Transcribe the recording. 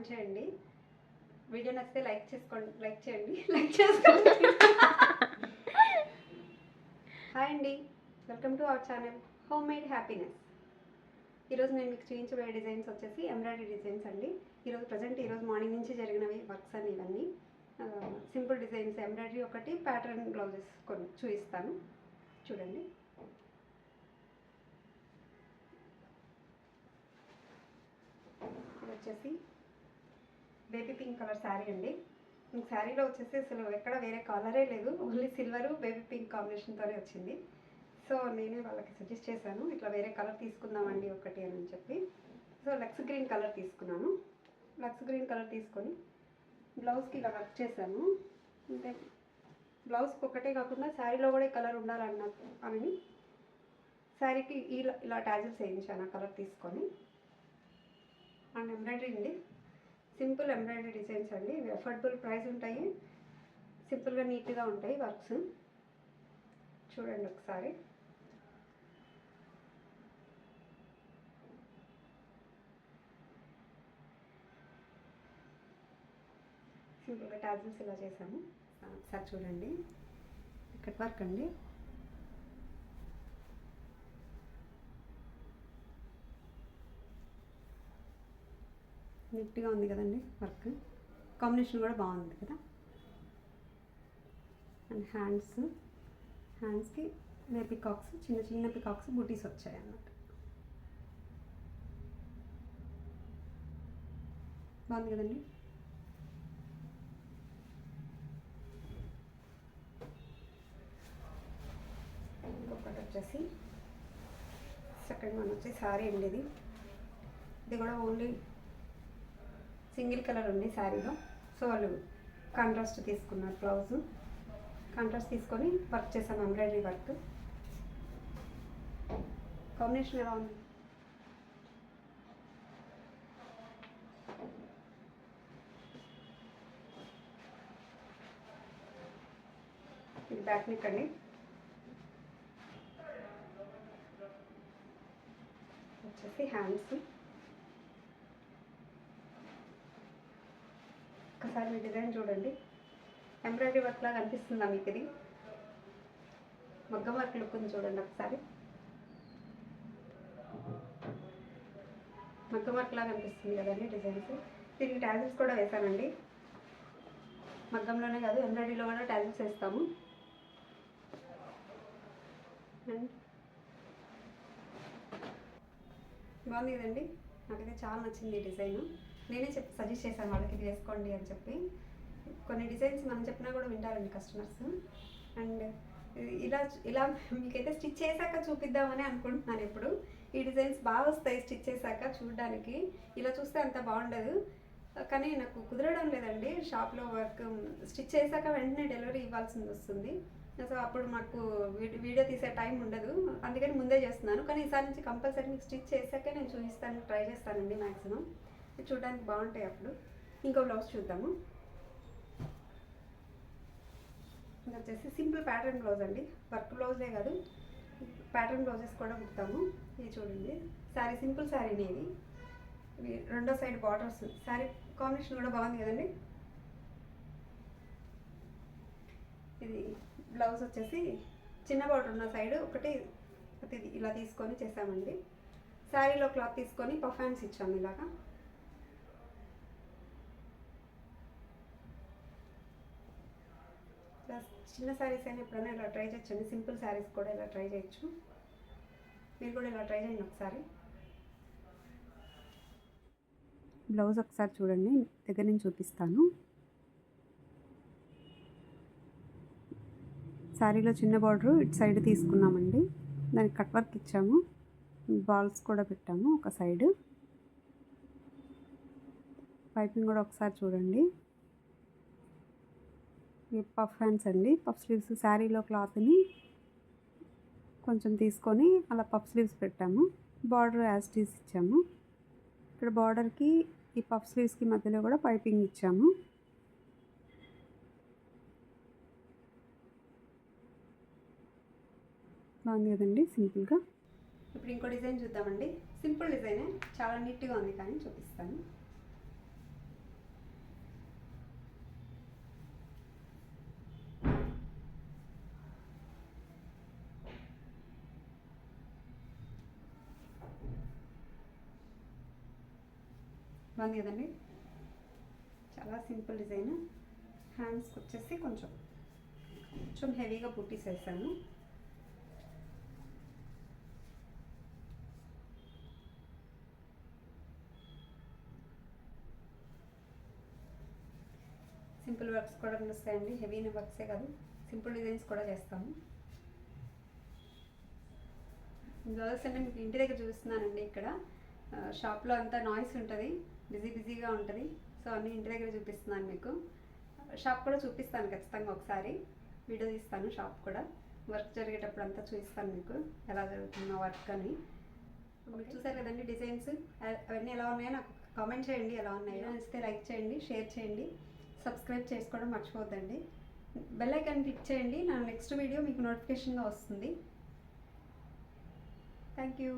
Comment చేయండి. Video నచ్చితే like చేయండి. లైక్ చేసుకోండి. హాయ్ అండి, welcome to our channel home made happiness. ఈరోజు నేను మీకు చూపించబోయే డిజైన్స్ వచ్చేసి ఎంబ్రాయిడరీ డిజైన్స్ అండి. ఈరోజు మార్నింగ్ నుంచి జరిగినవి వర్క్స్ అని ఇవన్నీ సింపుల్ డిజైన్స్, ఎంబ్రాయిడరీ ఒకటి, ప్యాటర్న్ బ్లౌజెస్ కొన్ని చూపిస్తాను చూడండి. ఇది వచ్చేసి బేబీ పింక్ కలర్ శారీ అండి. ఇంక శారీలో వచ్చేసి అసలు ఎక్కడ వేరే కలరే లేదు, ఓన్లీ సిల్వరు బేబీ పింక్ కాంబినేషన్తోనే వచ్చింది. సో నేనే వాళ్ళకి సజెస్ట్ చేశాను, ఇట్లా వేరే కలర్ తీసుకుందామండి ఒకటి అని చెప్పి. సో లక్స్ గ్రీన్ కలర్ తీసుకున్నాను. లక్స్ గ్రీన్ కలర్ తీసుకొని బ్లౌజ్కి ఇలా వర్క్ చేశాను. అంటే బ్లౌజ్కి ఒకటే కాకుండా శారీలో కూడా కలర్ ఉండాలని శారీకి ఇలా టాజిల్స్ వేయించాను ఆ కలర్ తీసుకొని. అండ్ ఎంబ్రాయిడరీ అండి, సింపుల్ ఎంబ్రాయిడరీ డిజైన్స్ అండి. ఇవి అఫోర్డబుల్ ప్రైస్ ఉంటాయి, సింపుల్గా నీట్గా ఉంటాయి వర్క్స్. చూడండి ఒకసారి. సింపుల్గా టాజిల్స్ ఇలా చేసాము. ఒకసారి చూడండి, కట్ వర్క్ అండి. నీట్గా ఉంది కదండి వర్క్, కాంబినేషన్ కూడా బాగుంది కదా. అండ్ హ్యాండ్స్కి పికాక్స్, చిన్న పికాక్స్ బూటీస్ వచ్చాయి అన్నమాట. బాగుంది కదండి. ఇంకొకటి వచ్చేసి సెకండ్ వన్ వచ్చి శారీ అండి. ఇది కూడా ఓన్లీ సింగిల్ కలర్ ఉంది శారీలో. సో వాళ్ళు కాంట్రాస్ట్ తీసుకున్నారు, బ్లౌజ్ కాంట్రాస్ట్ తీసుకొని వర్క్ చేసాం, ఎంబ్రాయిడరీ వర్క్. కాంబినేషన్ ఎలా ఉంది? ఇది బ్యాక్ నెక్ అండి. వచ్చేసి హ్యాండ్స్. ఒకసారి మీ డిజైన్ చూడండి, ఎంబ్రాయిడరీ వర్క్ లాగా అనిపిస్తుందా మీకు? ఇది మగ్గం వర్క్ లుక్ ఉంది చూడండి ఒకసారి. మగ్గం వర్క్ లాగా అనిపిస్తుంది కదండి డిజైన్స్. దీనికి టాజిల్స్ కూడా వేసానండి. మగ్గంలోనే కాదు, ఎంబ్రాయిడరీలో కూడా టాజిల్స్ వేస్తాము. బాగుంది కదండి, నాకైతే చాలా నచ్చింది ఈ డిజైన్. నేనే సజెస్ట్ చేశాను వాళ్ళకి ఇది వేసుకోండి అని చెప్పి. కొన్ని డిజైన్స్ మనం చెప్పినా కూడా వింటారండి కస్టమర్స్. అండ్ ఇలా మీకైతే స్టిచ్ చేశాక చూపిద్దామని అనుకుంటున్నాను. ఇప్పుడు ఈ డిజైన్స్ బాగా వస్తాయి స్టిచ్ చేశాక చూడడానికి. ఇలా చూస్తే అంత బాగుండదు, కానీ నాకు కుదరడం లేదండి. షాప్లో వర్క్ స్టిచ్ చేశాక వెంటనే డెలివరీ ఇవ్వాల్సింది వస్తుంది. సో అప్పుడు మాకు వీడియో తీసే టైం ఉండదు, అందుకని ముందే చేస్తున్నాను. కానీ ఈసారి నుంచి కంపల్సరీ మీకు స్టిచ్ చేశాకే నేను చూపిస్తాను, ట్రై చేస్తానండి మ్యాక్సిమం. చూడడానికి బాగుంటాయి అప్పుడు. ఇంకో బ్లౌజ్ చూద్దాము. ఇది వచ్చేసి సింపుల్ ప్యాటర్న్ బ్లౌజ్ అండి. వర్క్ బ్లౌజే కాదు, ప్యాటర్న్ బ్లౌజెస్ కూడా కుడతాము. ఇది చూడండి, శారీ సింపుల్ శారీనే. ఇవి రెండో సైడ్ బార్డర్స్. శారీ కాంబినేషన్ కూడా బాగుంది కదండి. ఇది బ్లౌజ్ వచ్చేసి చిన్న బార్డర్ ఉన్న సైడ్ ఒకటి ఇలా తీసుకొని చేసామండి. శారీలో క్లాత్ తీసుకొని పఫ్ హ్యాండ్స్ ఇచ్చాము ఇలాగా. చిన్న శారీస్ అయినా ఎప్పుడైనా ఇలా ట్రై చేయొచ్చండి. సింపుల్ శారీస్ కూడా ఇలా ట్రై చేయొచ్చు. మీరు కూడా ఇలా ట్రై చేయండి ఒకసారి. బ్లౌజ్ ఒకసారి చూడండి, దగ్గర నుంచి చూపిస్తాను. శారీలో చిన్న బార్డరు ఇటు సైడ్ తీసుకున్నామండి, దానికి కట్ వర్క్ ఇచ్చాము, బాల్స్ కూడా పెట్టాము ఒక సైడ్. పైపింగ్ కూడా ఒకసారి చూడండి. ఈ పఫ్ హ్యాండ్స్ అండి, పఫ్ స్లీవ్స్. శారీలో క్లాత్ని కొంచెం తీసుకొని అలా పఫ్ స్లీవ్స్ పెట్టాము. బార్డర్ యాజ్ టీస్ ఇచ్చాము. ఇక్కడ బార్డర్కి ఈ పఫ్ స్లీవ్స్కి మధ్యలో కూడా పైపింగ్ ఇచ్చాము. బాగుంది కదండి సింపుల్గా. ఇప్పుడు ఇంకో డిజైన్ చూద్దామండి. సింపుల్ డిజైనే, చాలా నీట్గా ఉంది కానీ చూపిస్తాను. బాగుంది కదండి, చాలా సింపుల్ డిజైన్. హ్యాండ్స్కి వచ్చేసి కొంచెం హెవీగా బుట్టీస్ వేసాను. సింపుల్ వర్క్స్ కూడా వస్తాయండి, హెవీ వర్క్సే కాదు, సింపుల్ డిజైన్స్ కూడా చేస్తాము. బ్లౌజెస్ అంటే మీకు ఇంటి దగ్గర చూపిస్తున్నానండి. ఇక్కడ షాప్లో అంతా నాయిస్ ఉంటుంది, బిజీగా ఉంటుంది. సో అన్నీ ఇంటి దగ్గర చూపిస్తున్నాను మీకు. షాప్ కూడా చూపిస్తాను ఖచ్చితంగా, ఒకసారి వీడియో తీస్తాను షాప్ కూడా. వర్క్ జరిగేటప్పుడు అంతా చూపిస్తాను మీకు ఎలా జరుగుతుందో వర్క్ అని. మీరు చూసారు కదండి డిజైన్స్, అవన్నీ ఎలా ఉన్నాయో నాకు కామెంట్ చేయండి, ఎలా ఉన్నాయో. నచ్చితే లైక్ చేయండి, షేర్ చేయండి, సబ్స్క్రైబ్ చేసుకోవడం మర్చిపోద్దండి. బెల్ ఐకాన్ క్లిక్ చేయండి, నా నెక్స్ట్ వీడియో మీకు నోటిఫికేషన్గా వస్తుంది. Thank you.